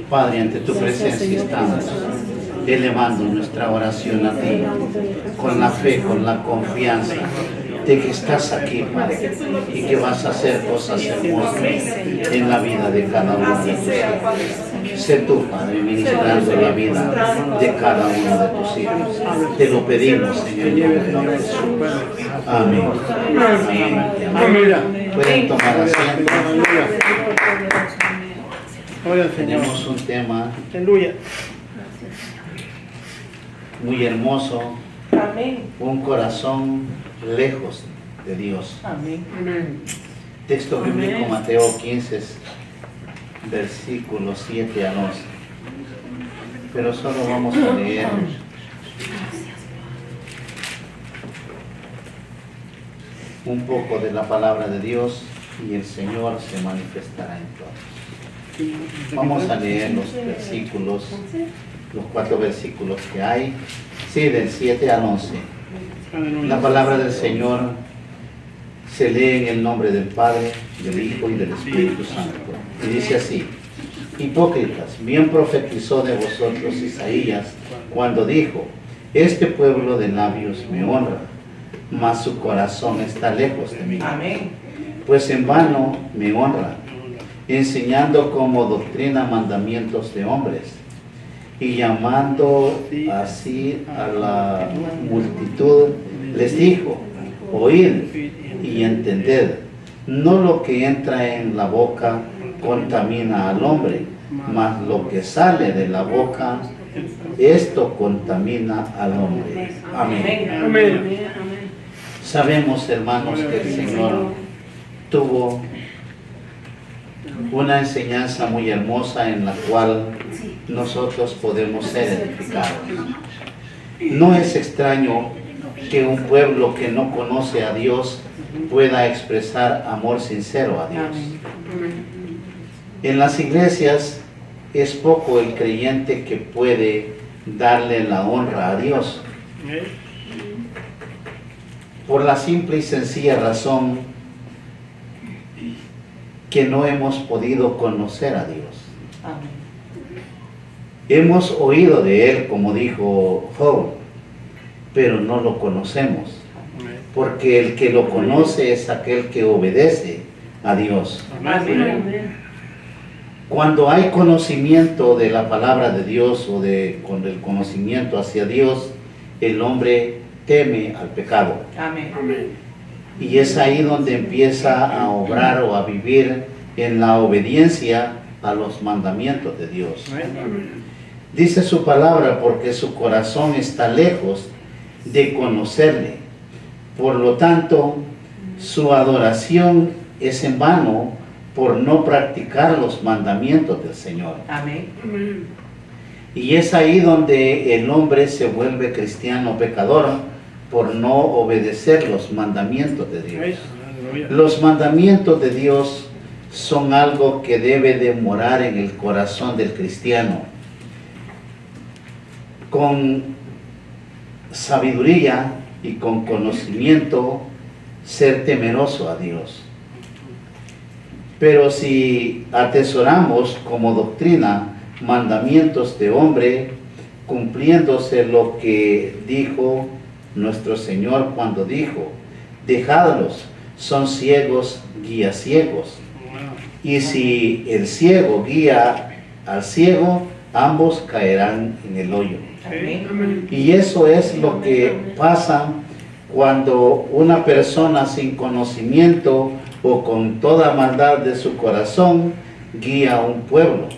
Padre, ante tu presencia estamos elevando nuestra oración a ti, con la fe, con la confianza de que estás aquí, Padre, y que vas a hacer cosas hermosas en la vida de cada uno de tus hijos. Sé tú, Padre, ministrando la vida de cada uno de tus hijos. Te lo pedimos, Señor, en nombre de Jesús. Amén. Amén. Pueden tomar asiento. Tenemos un tema muy hermoso, un corazón lejos de Dios. Texto bíblico Mateo 15, versículos 7 al 11. Pero solo vamos a leer un poco de la palabra de Dios y el Señor se manifestará en todos. Vamos a leer los versículos, los 4 versículos que hay, sí, del 7 al 11. La palabra del Señor se lee en el nombre del Padre, del Hijo y del Espíritu Santo. Y dice así: hipócritas, bien profetizó de vosotros Isaías cuando dijo: este pueblo de labios me honra, mas su corazón está lejos de mí. Pues en vano me honra, enseñando como doctrina mandamientos de hombres, y llamando así a la multitud, les dijo: oíd y entended, no lo que entra en la boca contamina al hombre, mas lo que sale de la boca, esto contamina al hombre. Amén. Sabemos, hermanos, que el Señor tuvo una enseñanza muy hermosa en la cual nosotros podemos ser edificados. No es extraño que un pueblo que no conoce a Dios pueda expresar amor sincero a Dios. En las iglesias es poco el creyente que puede darle la honra a Dios, por la simple y sencilla razón que no hemos podido conocer a Dios. Hemos oído de Él, como dijo Job, pero no lo conocemos, porque el que lo conoce es aquel que obedece a Dios. Cuando hay conocimiento de la palabra de Dios o con el conocimiento hacia Dios, el hombre teme al pecado. Y es ahí donde empieza a obrar o a vivir en la obediencia a los mandamientos de Dios. Dice su palabra: porque su corazón está lejos de conocerle. Por lo tanto, su adoración es en vano por no practicar los mandamientos del Señor. Y es ahí donde el hombre se vuelve cristiano pecador, por no obedecer los mandamientos de Dios. Los mandamientos de Dios son algo que debe de morar en el corazón del cristiano. Con sabiduría y con conocimiento, ser temeroso a Dios. Pero si atesoramos como doctrina mandamientos de hombre, cumpliéndose lo que dijo nuestro Señor cuando dijo: dejadlos, son ciegos, guía ciegos. Y si el ciego guía al ciego, ambos caerán en el hoyo. Y eso es lo que pasa cuando una persona sin conocimiento o con toda maldad de su corazón guía a un pueblo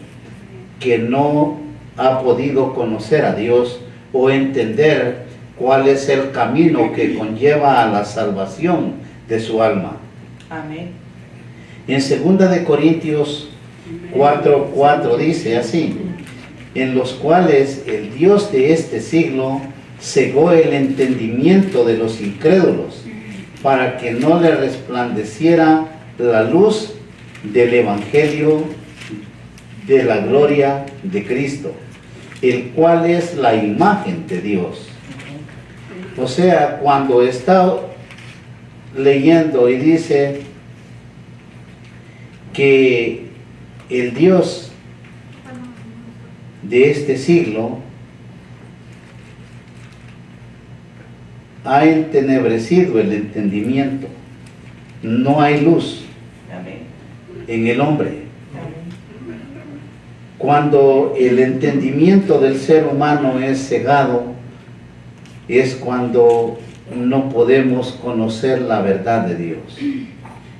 que no ha podido conocer a Dios o entender cuál es el camino que conlleva a la salvación de su alma. En 2 de Corintios 4:4 dice así: en los cuales el Dios de este siglo cegó el entendimiento de los incrédulos, para que no le resplandeciera la luz del Evangelio de la gloria de Cristo, el cual es la imagen de Dios. O sea, cuando está leyendo y dice que el Dios de este siglo ha entenebrecido el entendimiento. No hay luz en el hombre. Cuando el entendimiento del ser humano es cegado, es cuando no podemos conocer la verdad de Dios.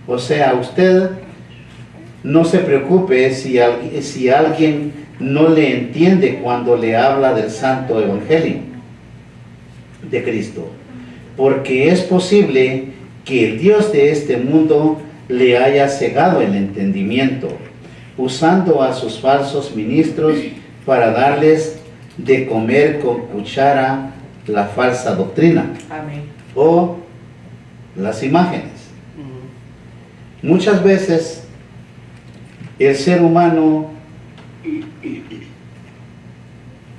O sea, usted no se preocupe si alguien no le entiende cuando le habla del Santo Evangelio de Cristo, porque es posible que el Dios de este mundo le haya cegado el entendimiento, usando a sus falsos ministros para darles de comer con cuchara la falsa doctrina. Amén. O las imágenes. Muchas veces el ser humano,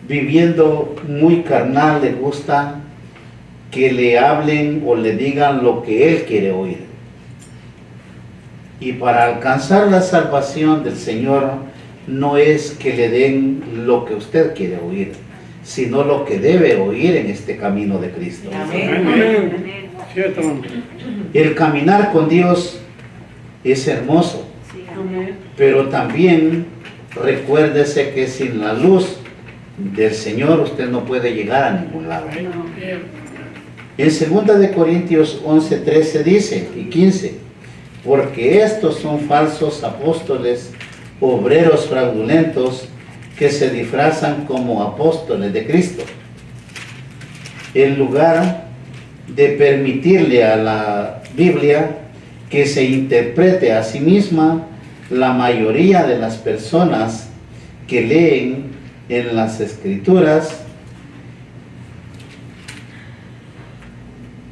viviendo muy carnal, le gusta que le hablen o le digan lo que él quiere oír. Y para alcanzar la salvación del Señor no es que le den lo que usted quiere oír, sino lo que debe oír en este camino de Cristo. Amén. El caminar con Dios es hermoso, pero también recuérdese que sin la luz del Señor usted no puede llegar a ningún lado. En 2 de Corintios 11:13 dice y 15, porque estos son falsos apóstoles, obreros fraudulentos, que se disfrazan como apóstoles de Cristo. En lugar de permitirle a la Biblia que se interprete a sí misma, la mayoría de las personas que leen en las Escrituras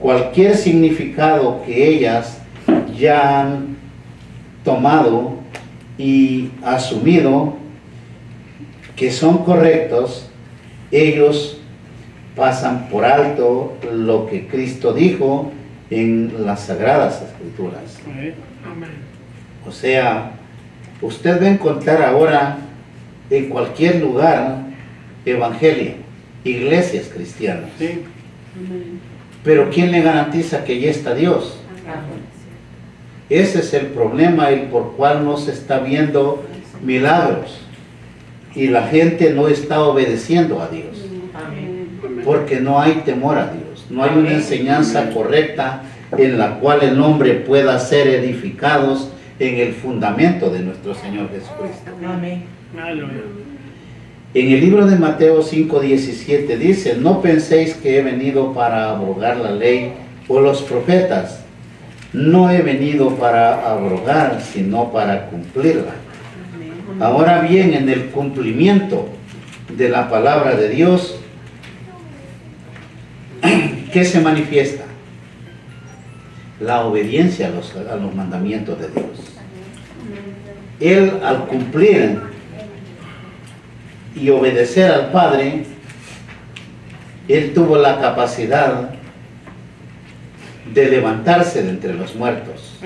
cualquier significado que ellas ya han tomado y asumido que son correctos, ellos pasan por alto lo que Cristo dijo en las Sagradas Escrituras. O sea, usted va a encontrar ahora en cualquier lugar evangelio, iglesias cristianas. Sí. Pero ¿quién le garantiza que ya está Dios? Ese es el problema, el por cual no se está viendo milagros y la gente no está obedeciendo a Dios, porque no hay temor a Dios, no hay una enseñanza correcta en la cual el hombre pueda ser edificados en el fundamento de nuestro Señor Jesucristo. Amén. En el libro de Mateo 5:17 dice, no penséis que he venido para abrogar la ley o los profetas. No he venido para abrogar, sino para cumplirla. Ahora bien, en el cumplimiento de la palabra de Dios, ¿qué se manifiesta? La obediencia a los mandamientos de Dios. Él, al cumplir y obedecer al Padre, él tuvo la capacidad de levantarse de entre los muertos,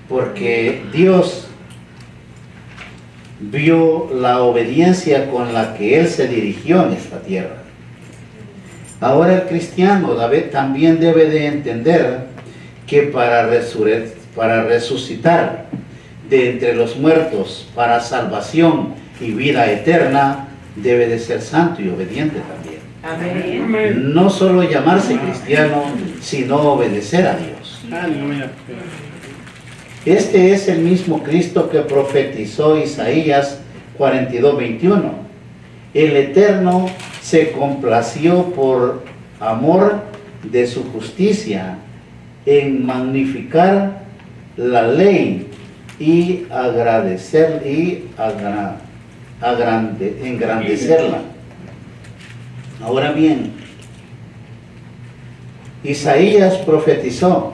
porque Dios vio la obediencia con la que él se dirigió en esta tierra. Ahora el cristiano también debe de entender que para resucitar de entre los muertos, para salvación y vida eterna, debe de ser santo y obediente también. Amén. No solo llamarse cristiano, sino obedecer a Dios. Este es el mismo Cristo que profetizó Isaías 42:21. El Eterno se complació por amor de su justicia en magnificar la ley y engrandecerla. Ahora bien, Isaías profetizó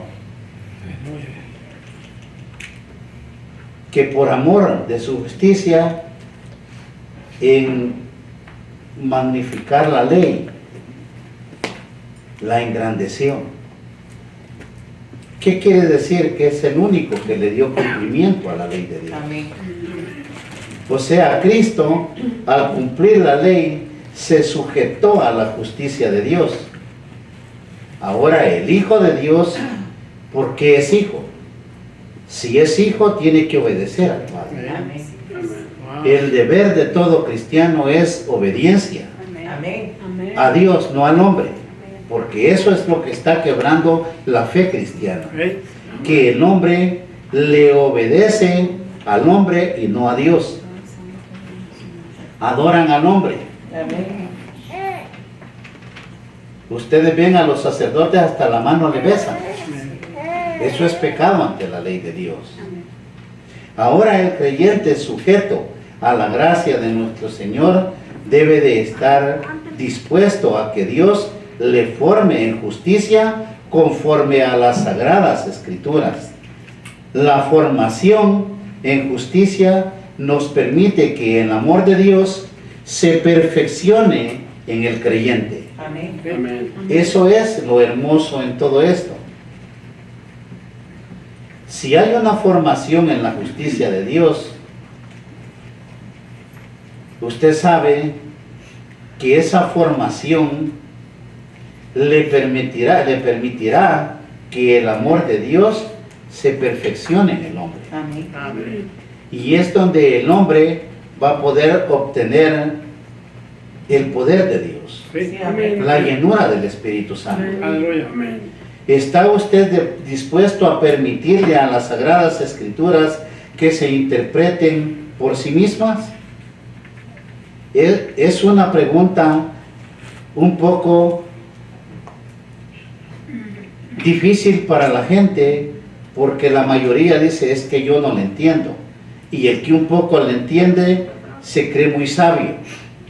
que por amor de su justicia en magnificar la ley, la engrandeció. ¿Qué quiere decir? Que es el único que le dio cumplimiento a la ley de Dios. Amén. O sea, Cristo, al cumplir la ley, se sujetó a la justicia de Dios. Ahora el Hijo de Dios, ¿por qué es hijo? Si es hijo, tiene que obedecer al Padre. Amén. El deber de todo cristiano es obediencia Amén. Amén. a Dios, no al hombre. Porque eso es lo que está quebrando la fe cristiana. Que el hombre le obedece al hombre y no a Dios. Adoran al hombre. Amén. Ustedes ven a los sacerdotes hasta la mano le besan. Eso es pecado ante la ley de Dios. Ahora el creyente sujeto a la gracia de nuestro Señor debe de estar dispuesto a que Dios le forme en justicia conforme a las sagradas escrituras. La formación en justicia nos permite que el amor de Dios se perfeccione en el creyente. Amén. Amén. Eso es lo hermoso en todo esto. Si hay una formación en la justicia de Dios, usted sabe que esa formación le permitirá que el amor de Dios se perfeccione en el hombre. Amén. Amén. Y es donde el hombre va a poder obtener el poder de Dios, Sí, amén. la llenura del Espíritu Santo. Aleluya. Amén. ¿Está usted dispuesto a permitirle a las Sagradas Escrituras que se interpreten por sí mismas? Es una pregunta un poco difícil para la gente, porque la mayoría dice, es que yo no lo entiendo. Y el que un poco lo entiende se cree muy sabio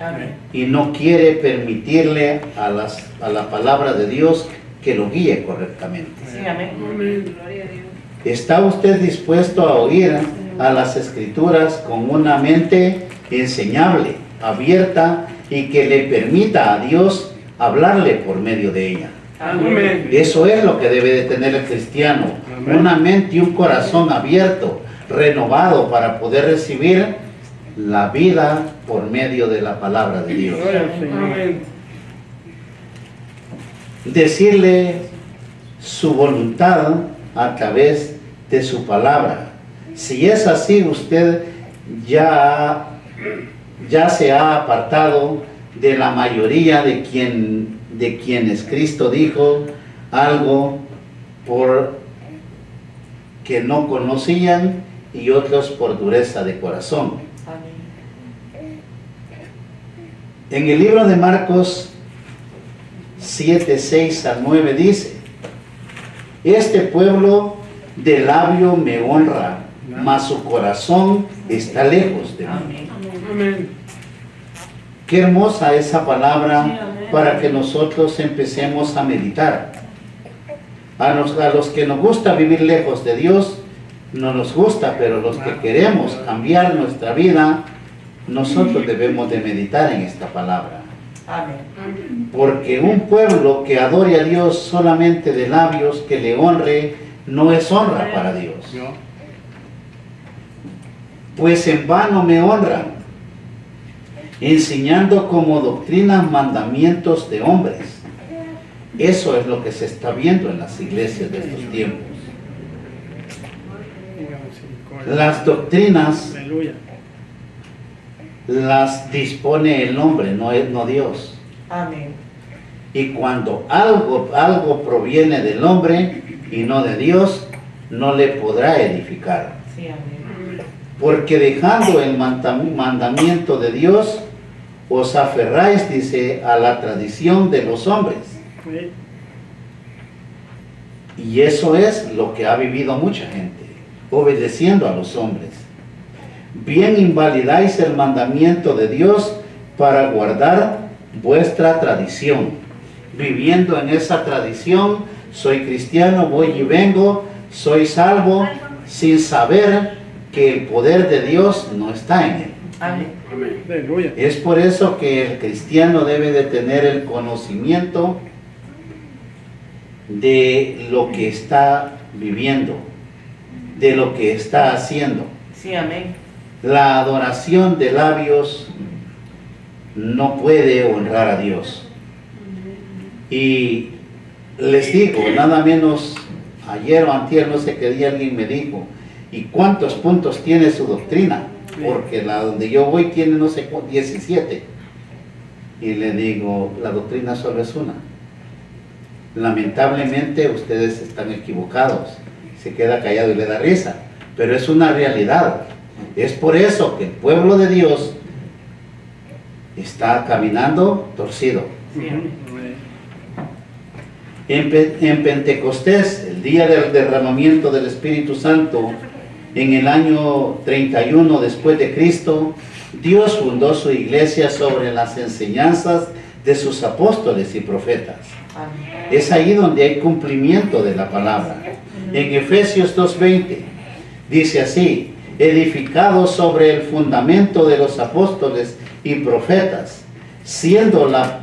Amén. y no quiere permitirle a la palabra de Dios que lo guíe correctamente. Sí, amén. Amén. Gloria a Dios. ¿Está usted dispuesto a oír a las Escrituras con una mente enseñable, abierta y que le permita a Dios hablarle por medio de ella? Amén. Eso es lo que debe de tener el cristiano, Amén. una mente y un corazón abierto, renovado para poder recibir la vida por medio de la palabra de Dios. Gloria al Señor. Amén. Decirle su voluntad a través de su palabra. Si es así, usted ya se ha apartado de la mayoría de quienes Cristo dijo algo por que no conocían y otros por dureza de corazón. Amén. En el libro de Marcos 7, 6 al 9 dice: este pueblo de labio me honra, mas su corazón está lejos de mí. Amén. Amén. Qué hermosa esa palabra Sí, amén. para que nosotros empecemos a meditar. A los que nos gusta vivir lejos de Dios, no nos gusta, pero los que queremos cambiar nuestra vida, nosotros debemos de meditar en esta palabra. Amén. Amén. Porque un pueblo que adore a Dios solamente de labios, que le honre, no es honra para Dios. No. Pues en vano me honran, enseñando como doctrinas mandamientos de hombres. Eso es lo que se está viendo en las iglesias de estos tiempos. Tenga misericordia. Las doctrinas Aleluya. las dispone el hombre, no Dios. Amén. Y cuando algo proviene del hombre y no de Dios, no le podrá edificar. Sí, amén. Porque dejando el mandamiento de Dios, os aferráis, dice, a la tradición de los hombres. Sí. Y eso es lo que ha vivido mucha gente, obedeciendo a los hombres. Bien invalidáis el mandamiento de Dios para guardar vuestra tradición. Viviendo en esa tradición, soy cristiano, voy y vengo, soy salvo, sin saber que el poder de Dios no está en él. Amén. Amén. Aleluya. Es por eso que el cristiano debe de tener el conocimiento de lo que está viviendo, de lo que está haciendo. Sí, amén. La adoración de labios no puede honrar a Dios. Y les digo, nada menos ayer o antier, no sé qué día, alguien me dijo, ¿y cuántos puntos tiene su doctrina? Porque la donde yo voy tiene no sé 17. Y le digo, la doctrina solo es una. Lamentablemente ustedes están equivocados. Se queda callado y le da risa, pero es una realidad. Es por eso que el pueblo de Dios está caminando torcido. En Pentecostés, el día del derramamiento del Espíritu Santo, en el año 31 después de Cristo, Dios fundó su iglesia sobre las enseñanzas de sus apóstoles y profetas. Amén. Es ahí donde hay cumplimiento de la palabra. En Efesios 2:20 dice así: edificados sobre el fundamento de los apóstoles y profetas, siendo la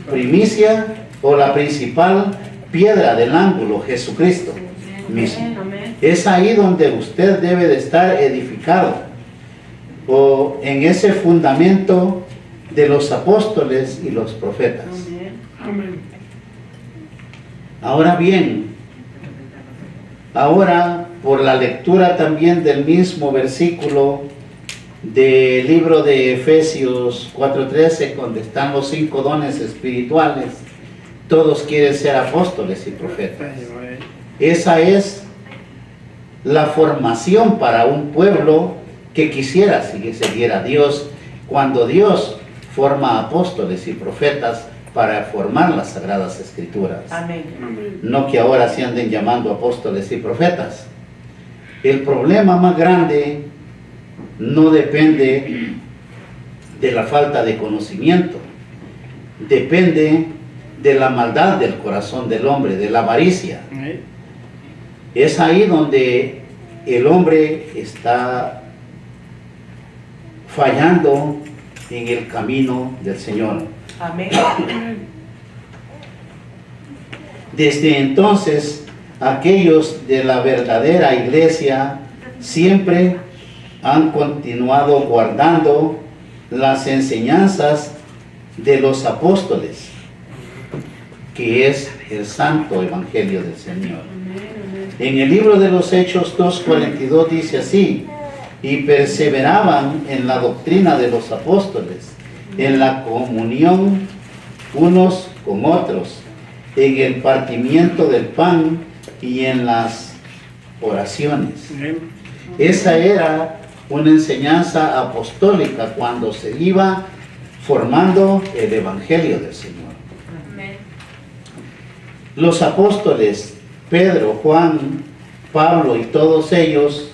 primicia o la principal piedra del ángulo Jesucristo mismo. Es ahí donde usted debe de estar edificado, o en ese fundamento de los apóstoles y los profetas. Amén. Ahora bien, ahora por la lectura también del mismo versículo del libro de Efesios 4:13, donde están los 5 dones espirituales, todos quieren ser apóstoles y profetas. Esa es la formación para un pueblo que quisiera seguir a Dios, cuando Dios forma apóstoles y profetas para formar las Sagradas Escrituras. Amén. No que ahora se anden llamando apóstoles y profetas. El problema más grande no depende de la falta de conocimiento, depende de la maldad del corazón del hombre, de la avaricia. Es ahí donde el hombre está fallando en el camino del Señor. Amén. Desde entonces, aquellos de la verdadera iglesia siempre han continuado guardando las enseñanzas de los apóstoles, que es el santo evangelio del Señor. En el libro de los Hechos 2:42 dice así: y perseveraban en la doctrina de los apóstoles, en la comunión unos con otros, en el partimiento del pan y en las oraciones. Esa era una enseñanza apostólica cuando se iba formando el evangelio del Señor. Los apóstoles Pedro, Juan, Pablo y todos ellos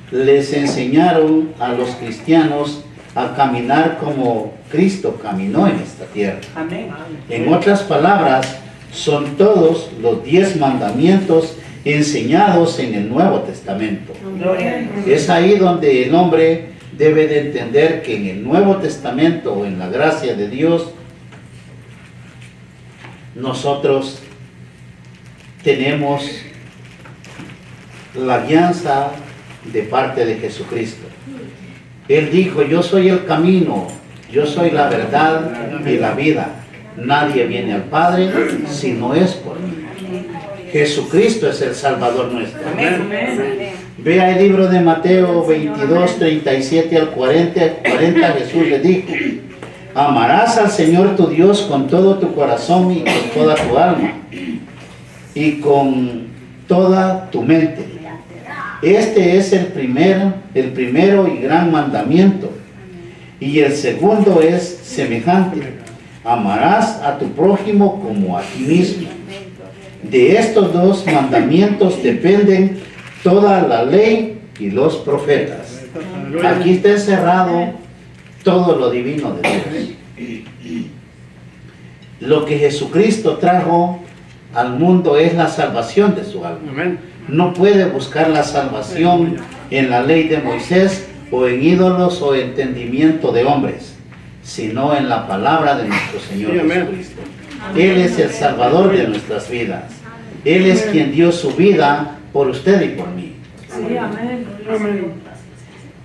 les enseñaron a los cristianos a caminar como Cristo caminó en esta tierra. Amén. En otras palabras, son todos los 10 mandamientos enseñados en el Nuevo Testamento. Gloria a Dios. Es ahí donde el hombre debe de entender que en el Nuevo Testamento o en la gracia de Dios, nosotros tenemos la guianza de parte de Jesucristo. Él dijo: yo soy el camino, yo soy la verdad y la vida. Nadie viene al Padre si no es por mí. Jesucristo es el Salvador nuestro. Amén. Vea el libro de Mateo 22, 37 al 40. Jesús le dijo: amarás al Señor tu Dios con todo tu corazón y con toda tu alma y con toda tu mente. Este es el primero y gran mandamiento. Y el segundo es semejante: amarás a tu prójimo como a ti mismo. De estos 2 mandamientos dependen toda la ley y los profetas. Aquí está encerrado todo lo divino de Dios. Lo que Jesucristo trajo al mundo es la salvación de su alma. No puede buscar la salvación en la ley de Moisés o en ídolos o entendimiento de hombres, sino en la palabra de nuestro Señor Jesucristo. Él es el Salvador de nuestras vidas. Él es quien dio su vida por usted y por mí. Sí, amén.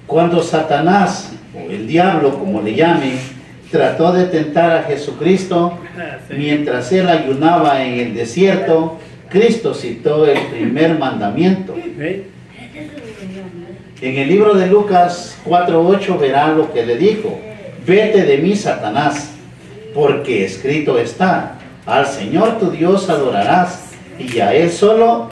Cuando Satanás, o el diablo como le llame, trató de tentar a Jesucristo, mientras él ayunaba en el desierto, Cristo citó el primer mandamiento. En el libro de Lucas 4:8 verá lo que le dijo: vete de mí, Satanás, porque escrito está, al Señor tu Dios adorarás y a Él solo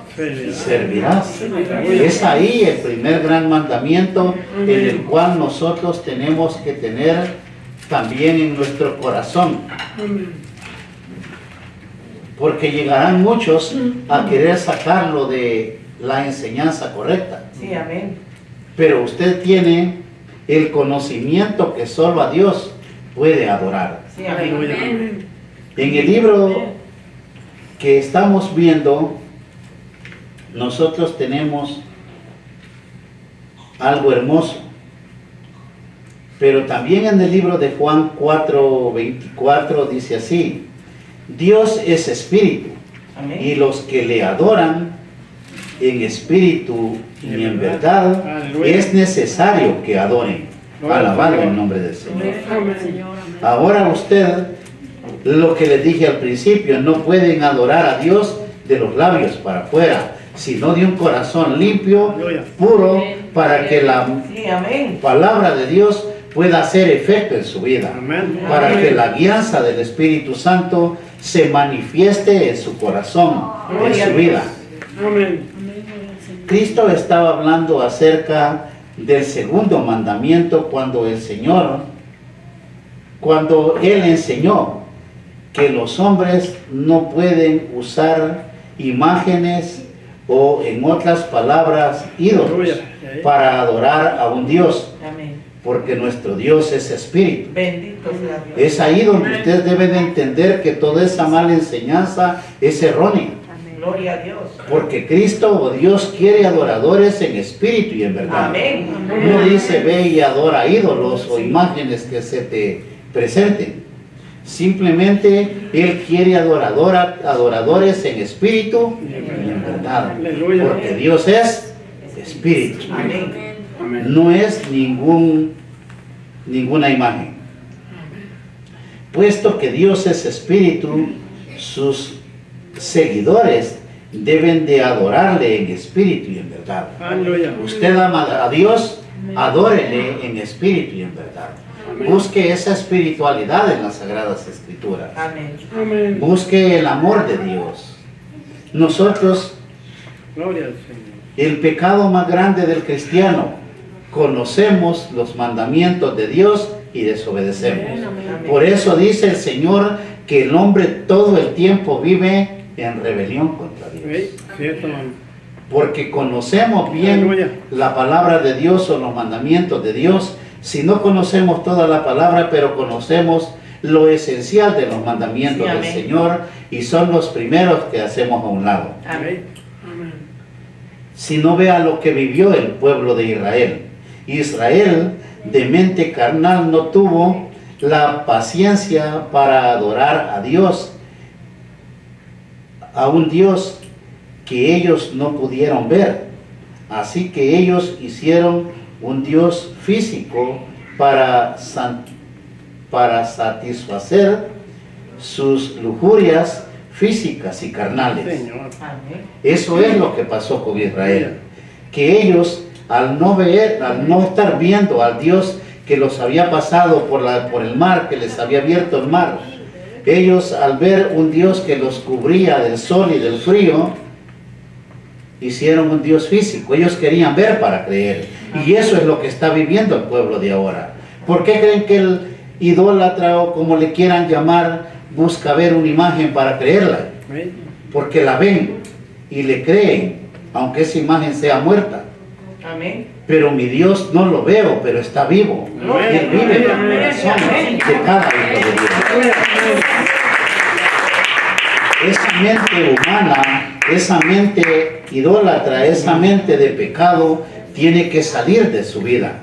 servirás. Es ahí el primer gran mandamiento, en el cual nosotros tenemos que tener también en nuestro corazón. Porque llegarán muchos a querer sacarlo de la enseñanza correcta. Sí, amén. Pero usted tiene el conocimiento que solo a Dios puede adorar. Sí, amén. En el libro que estamos viendo, nosotros tenemos algo hermoso. Pero también en el libro de Juan 4:24 dice así: Dios es espíritu, Amén. y los que le adoran en espíritu y en verdad es necesario que adoren. Alabado el nombre del Señor. Ahora usted, lo que les dije al principio, no pueden adorar a Dios de los labios para afuera, sino de un corazón limpio, puro, para que la Sí, amén. palabra de Dios pueda hacer efecto en su vida, para que la guianza del Espíritu Santo se manifieste en su corazón, en su vida. Cristo estaba hablando acerca del segundo mandamiento cuando el Señor, cuando Él enseñó que los hombres no pueden usar imágenes o, en otras palabras, ídolos para adorar a un Dios, Amén. porque nuestro Dios es espíritu. Bendito sea Dios. Es ahí donde usted debe de entender que toda esa mala enseñanza es errónea. Gloria a Dios. Porque Cristo o Dios quiere adoradores en espíritu y en verdad. Amén. No dice ve y adora ídolos o imágenes que se te presenten. Simplemente Él quiere adoradores en espíritu y en verdad. Porque Dios es espíritu. Amén. No es ninguna imagen. Puesto que Dios es espíritu, sus seguidores deben de adorarle en espíritu y en verdad. Usted ama a Dios, adórele en espíritu y en verdad. Busque esa espiritualidad en las Sagradas Escrituras. Amén. Busque el amor de Dios. Nosotros, el pecado más grande del cristiano, conocemos los mandamientos de Dios y desobedecemos. Por eso dice el Señor que el hombre todo el tiempo vive en rebelión contra Dios. Porque conocemos bien la palabra de Dios o los mandamientos de Dios. Si no conocemos toda la palabra, pero conocemos lo esencial de los mandamientos del Señor, y son los primeros que hacemos a un lado. Amén. Si no vea lo que vivió el pueblo de Israel. Israel, de mente carnal, no tuvo la paciencia para adorar a Dios, a un Dios que ellos no pudieron ver. Así que ellos hicieron un Dios físico para satisfacer sus lujurias físicas y carnales. Amén. Eso es lo que pasó con Israel, que ellos al no estar viendo al Dios que los había pasado por el mar, que les había abierto el mar, ellos al ver un Dios que los cubría del sol y del frío, hicieron un Dios físico. Ellos querían ver para creer, y eso es lo que está viviendo el pueblo de ahora. ¿Por qué creen que el idólatra, o como le quieran llamar, busca ver una imagen para creerla? Porque la ven y le creen, aunque esa imagen sea muerta. Amén. Pero mi Dios no lo veo, pero está vivo. Él vive en el corazón de cada hijo de Dios. Esa mente humana, esa mente idólatra, esa mente de pecado, tiene que salir de su vida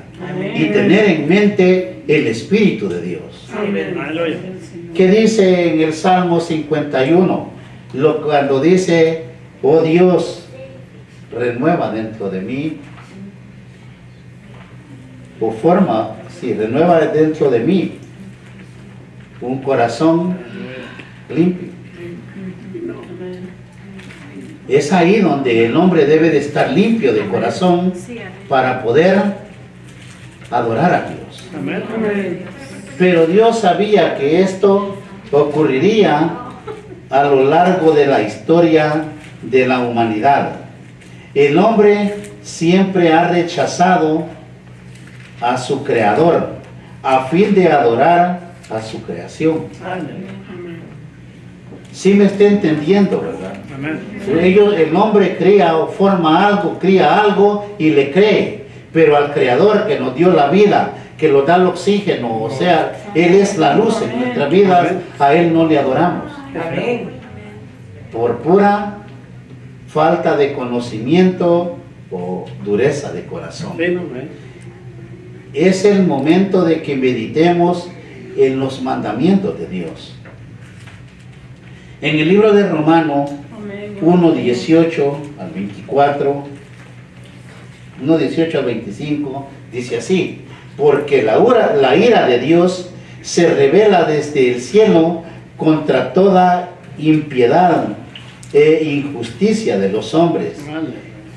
y tener en mente el Espíritu de Dios. ¿Qué dice en el Salmo 51? Cuando dice: oh Dios, renueva dentro de mí o forma, sí, renueva dentro de mí un corazón limpio. Es ahí donde el hombre debe de estar limpio de corazón para poder adorar a Dios. Amén. Pero Dios sabía que esto ocurriría a lo largo de la historia de la humanidad. El hombre siempre ha rechazado a su creador a fin de adorar a su creación. Sí me está entendiendo, ¿verdad? Amén. El hombre crea o forma algo, cría algo y le cree, pero al creador que nos dio la vida, que nos da el oxígeno, o sea, Él es la luz en nuestras vidas, a Él no le adoramos. Amén. Por pura falta de conocimiento o dureza de corazón. Sí, amén. Es el momento de que meditemos en los mandamientos de Dios. En el libro de Romanos 1:18 al 24, 1:18 al 25, dice así: porque la ira de Dios se revela desde el cielo contra toda impiedad e injusticia de los hombres,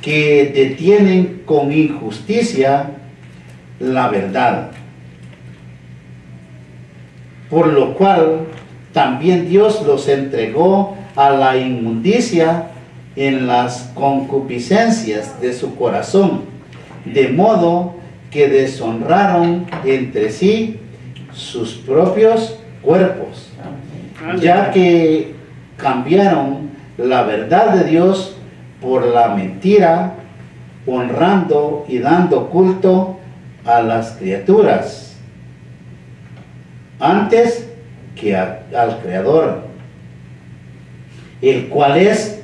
que detienen con injusticia la verdad. Por lo cual también Dios los entregó a la inmundicia en las concupiscencias de su corazón, de modo que deshonraron entre sí sus propios cuerpos, ya que cambiaron la verdad de Dios por la mentira, honrando y dando culto a las criaturas antes que al Creador, el cual es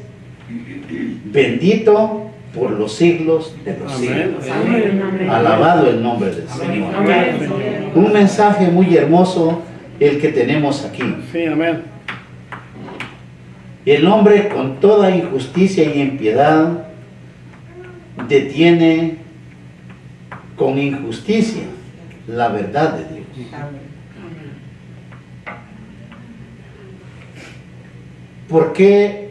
bendito por los siglos de los siglos. Alabado el nombre del Señor. Un mensaje muy hermoso el que tenemos aquí. Sí, amén. El hombre con toda injusticia y impiedad detiene con injusticia la verdad de Dios. ¿Por qué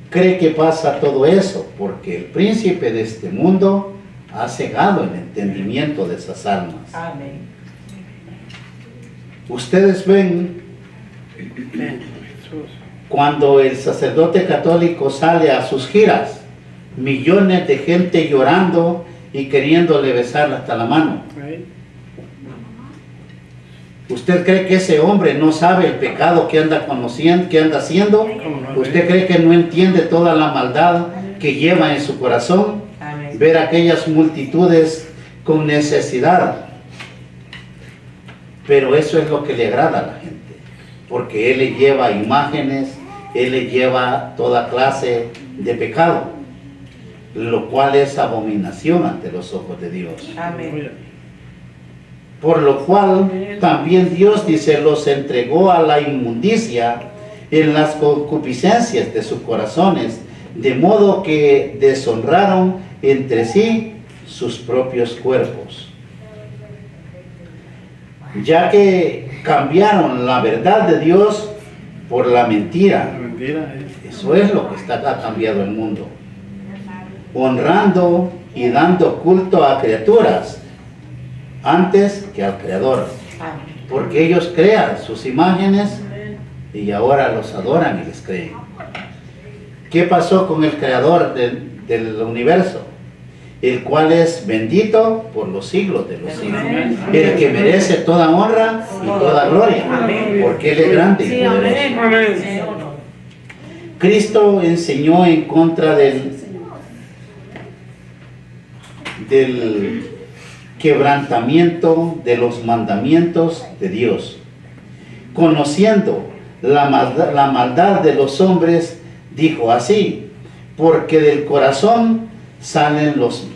cree que pasa todo eso? Porque el príncipe de este mundo ha cegado el entendimiento de esas almas. Amén. Ustedes ven Jesús. cuando el sacerdote católico sale a sus giras, millones de gente llorando y queriéndole besar hasta la mano. Ahí. ¿Usted cree que ese hombre no sabe el pecado que anda conociendo, que anda haciendo? ¿Usted cree que no entiende toda la maldad que lleva en su corazón? Amén. Ver aquellas multitudes con necesidad. Pero eso es lo que le agrada a la gente, porque Él le lleva imágenes, Él le lleva toda clase de pecado, lo cual es abominación ante los ojos de Dios. Amén. Por lo cual también Dios, dice, los entregó a la inmundicia en las concupiscencias de sus corazones, de modo que deshonraron entre sí sus propios cuerpos, ya que cambiaron la verdad de Dios por la mentira. La mentira es. Eso es lo que ha cambiado el mundo, honrando y dando culto a criaturas antes que al Creador, Amén. porque ellos crean sus imágenes y ahora los adoran y les creen. ¿Qué pasó con el Creador del universo? El cual es bendito por los siglos de los siglos, el que merece toda honra y toda gloria, porque Él es grande y poderoso. Amén. Cristo enseñó en contra del quebrantamiento de los mandamientos de Dios. Conociendo la maldad de los hombres, dijo así: porque del corazón salen los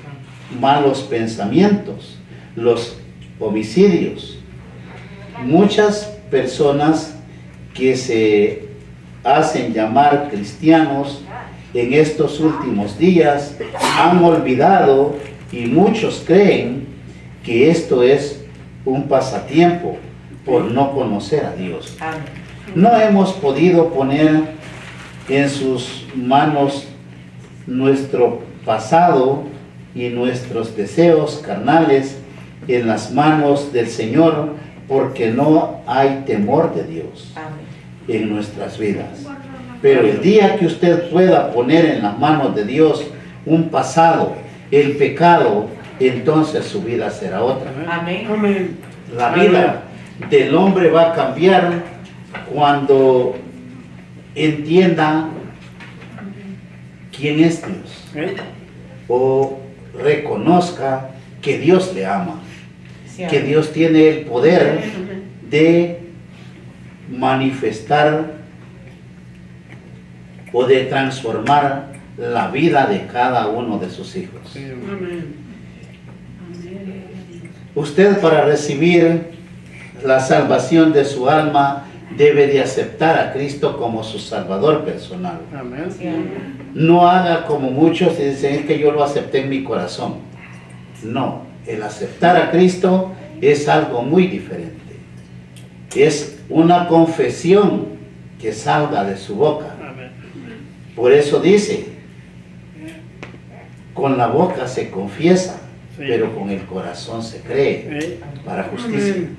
malos pensamientos, los homicidios. Muchas personas que se hacen llamar cristianos en estos últimos días han olvidado, y muchos creen que esto es un pasatiempo por no conocer a Dios. Amén. No hemos podido poner en sus manos nuestro pasado y nuestros deseos carnales en las manos del Señor, porque no hay temor de Dios Amén. en nuestras vidas. Pero el día que usted pueda poner en las manos de Dios un pasado, el pecado, entonces su vida será otra. Amén. Amén. La vida del hombre va a cambiar cuando entienda quién es Dios ¿Eh? o reconozca que Dios le ama, Sí, que amén. Dios tiene el poder de manifestar o de transformar la vida de cada uno de sus hijos. Sí, amén. Usted, para recibir la salvación de su alma, debe de aceptar a Cristo como su Salvador personal. Amén. Sí, amén. No haga como muchos y dicen, es que yo lo acepté en mi corazón. No, el aceptar a Cristo es algo muy diferente. Es una confesión que salga de su boca. Amén. Por eso dice, con la boca se confiesa, Sí. pero con el corazón se cree ¿Eh? para justicia. Amén.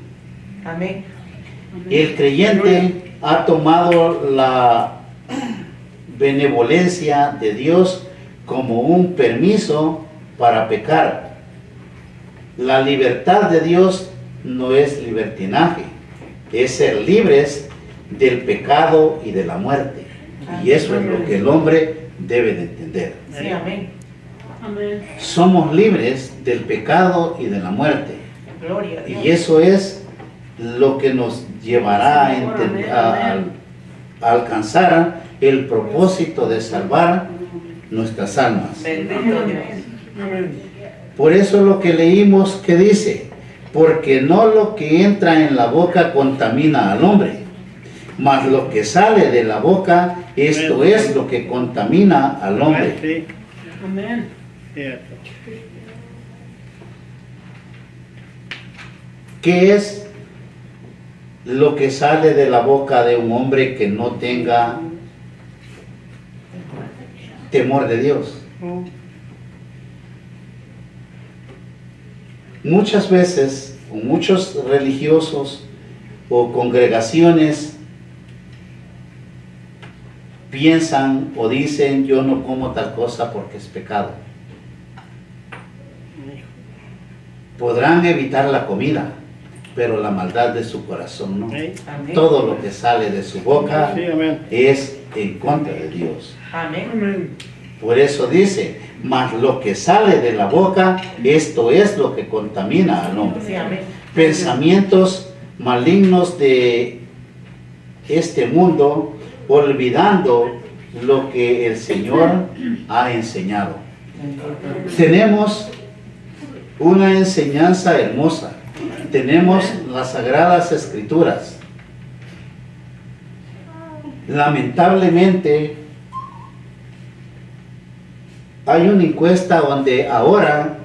Amén. El creyente ha tomado la benevolencia de Dios como un permiso para pecar. La libertad de Dios no es libertinaje, es ser libres del pecado y de la muerte. Y eso es lo que el hombre debe de entender. Sí, amén. Amén. Somos libres del pecado y de la muerte. Gloria a Dios. Y eso es lo que nos llevará a alcanzar el propósito de salvar nuestras almas. Bendito Dios. Amén. Por eso lo que leímos que dice, porque no lo que entra en la boca contamina al hombre, mas lo que sale de la boca, esto es lo que contamina al hombre. Sí, Amén. cierto. ¿Qué es lo que sale de la boca de un hombre que no tenga temor de Dios? Oh, Muchas veces, muchos religiosos o congregaciones piensan o dicen, yo no como tal cosa porque es pecado. Podrán evitar la comida, pero la maldad de su corazón no. ¿eh? Amén. Todo lo que sale de su boca Sí, amén. es en contra de Dios. Amén. Amén. Por eso dice, mas lo que sale de la boca, esto es lo que contamina al hombre. Sí, amén. Pensamientos malignos de este mundo, olvidando lo que el Señor ha enseñado. Tenemos una enseñanza hermosa. Tenemos las Sagradas Escrituras. Lamentablemente, hay una encuesta donde ahora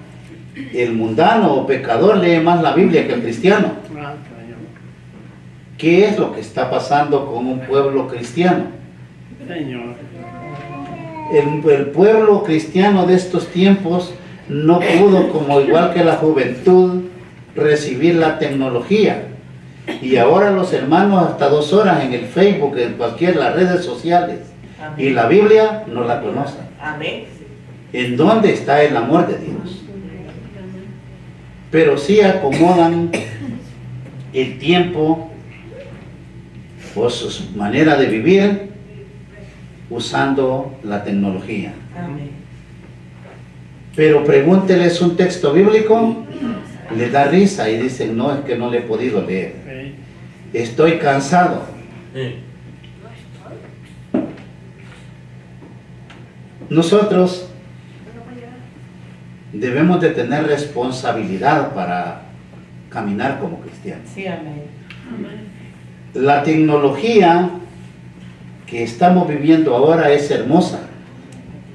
el mundano o pecador lee más la Biblia que el cristiano. Ah, Señor. ¿Qué es lo que está pasando con un pueblo cristiano? Señor. El pueblo cristiano de estos tiempos no pudo, como igual que la juventud, recibir la tecnología. Y ahora los hermanos hasta 2 horas en el Facebook, en cualquier las redes sociales. Y la Biblia no la conocen. Amén. ¿En dónde está el amor de Dios? Pero sí acomodan el tiempo o su manera de vivir usando la tecnología. Amén. Pero pregúnteles un texto bíblico, les da risa y dicen, no, es que no le he podido leer. ¿eh? Estoy cansado. Nosotros debemos de tener responsabilidad para caminar como cristianos. Sí, amén. La tecnología que estamos viviendo ahora es hermosa,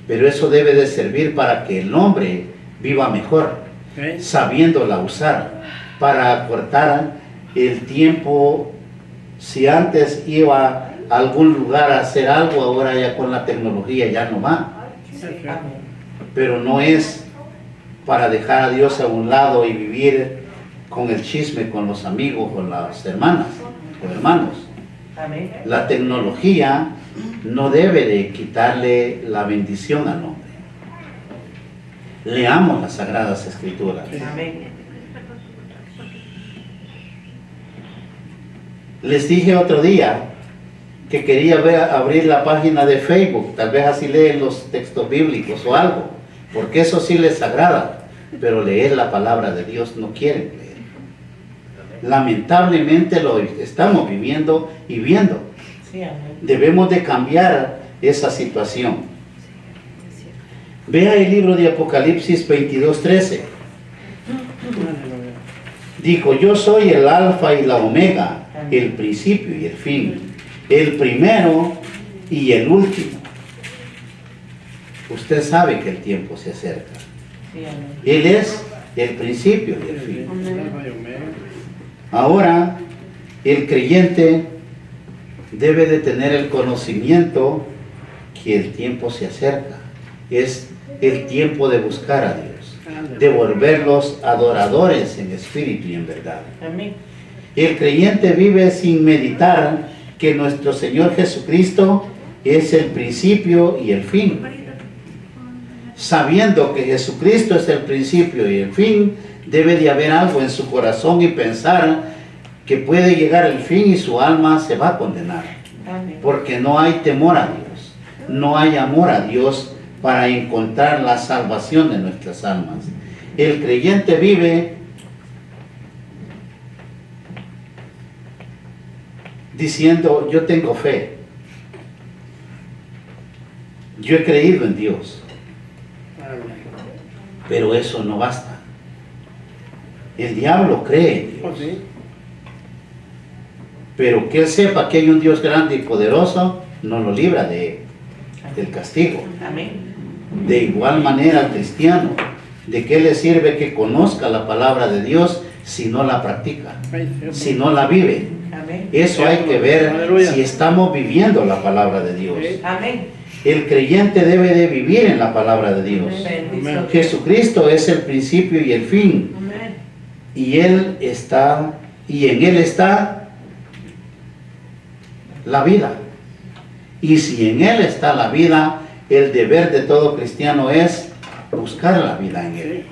pero eso debe de servir para que el hombre viva mejor. Ok. sabiéndola usar para acortar el tiempo. Si antes iba a algún lugar a hacer algo, ahora ya con la tecnología ya no va. Perfecto. Amén. Pero no es para dejar a Dios a un lado y vivir con el chisme con los amigos, con las hermanas o hermanos. Amén. La tecnología no debe de quitarle la bendición al hombre. Leamos las Sagradas Escrituras. Amén. Les dije otro día que quería abrir la página de Facebook, tal vez así leen los textos bíblicos o algo, porque eso sí les agrada, pero leer la palabra de Dios no quieren leer. Lamentablemente lo estamos viviendo y viendo. Sí, amén. Debemos de cambiar esa situación. Vea el libro de Apocalipsis 22:13. Aleluya. Dijo, yo soy el alfa y la omega, el principio y el fin, el primero y el último. Usted sabe que el tiempo se acerca. Sí, amén. Él es el principio y el fin. Alfa y Omega. Ahora, el creyente debe de tener el conocimiento que el tiempo se acerca. Es el tiempo de buscar a Dios, de volverlos adoradores en espíritu y en verdad. Amén. El creyente vive sin meditar que nuestro Señor Jesucristo es el principio y el fin. Sabiendo que Jesucristo es el principio y el fin, debe de haber algo en su corazón y pensar que puede llegar el fin y su alma se va a condenar. Amén. Porque no hay temor a Dios, no hay amor a Dios para encontrar la salvación de nuestras almas. El creyente vive diciendo, yo tengo fe, yo he creído en Dios, Amén. pero eso no basta. El diablo cree en Oh, Dios, sí. pero que él sepa que hay un Dios grande y poderoso, no lo libra del castigo. Amén. De igual manera al cristiano, ¿de qué le sirve que conozca la palabra de Dios si no la practica, Ay, cierto. si no la vive? Amén. Eso hay que ver Aleluya. si estamos viviendo la palabra de Dios. Sí. Amén. El creyente debe de vivir en la palabra de Dios. Bendición. Jesucristo es el principio y el fin, Amén. y en Él está la vida. Y si en Él está la vida, el deber de todo cristiano es buscar la vida en Él.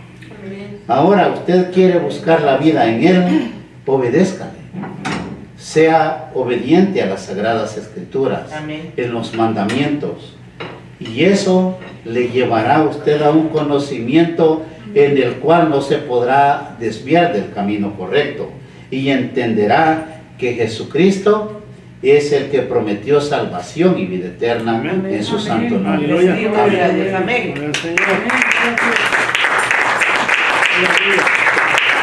Ahora usted quiere buscar la vida en Él, obedézcale. Sea obediente a las Sagradas Escrituras, Amén. en los mandamientos. Y eso le llevará a usted a un conocimiento en el cual no se podrá desviar del camino correcto. Y entenderá que Jesucristo es el que prometió salvación y vida eterna Amén. en su santo nombre. Aleluya. Bendito sea Dios. Amén. Gloria al Señor.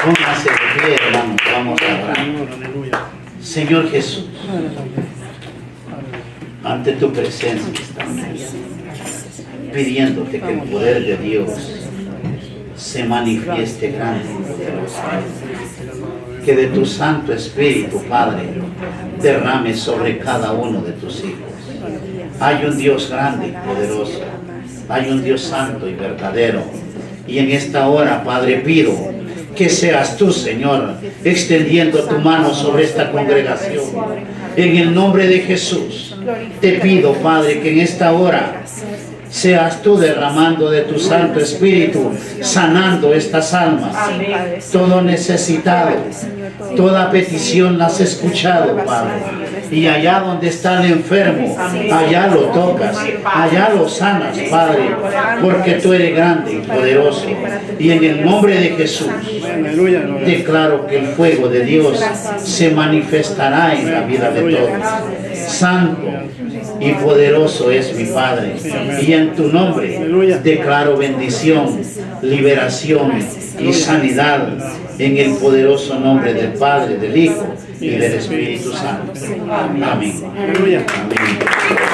Póngase de pie, hermanos, vamos a orar. Señor, aleluya. Señor Jesús, Aleluya. ante tu presencia estamos pidiéndote que el poder de Dios se manifieste grande y poderoso. Que de tu Santo Espíritu, Padre, derrame sobre cada uno de tus hijos. Hay un Dios grande y poderoso, hay un Dios santo y verdadero. Y en esta hora, Padre, pido que seas tú, Señor, extendiendo tu mano sobre esta congregación. En el nombre de Jesús, te pido, Padre, que en esta hora seas tú derramando de tu Santo Espíritu, sanando estas almas. Todo necesitado, toda petición la has escuchado, Padre. Y allá donde está el enfermo, allá lo tocas, allá lo sanas, Padre, porque tú eres grande y poderoso. Y en el nombre de Jesús, Aleluya. Gloria. declaro que el fuego de Dios se manifestará en la vida de todos. Santo y poderoso es mi Padre. Y en tu nombre declaro bendición, liberación y sanidad en el poderoso nombre del Padre, del Hijo y del Espíritu Santo. Amén. Aleluya. Amén.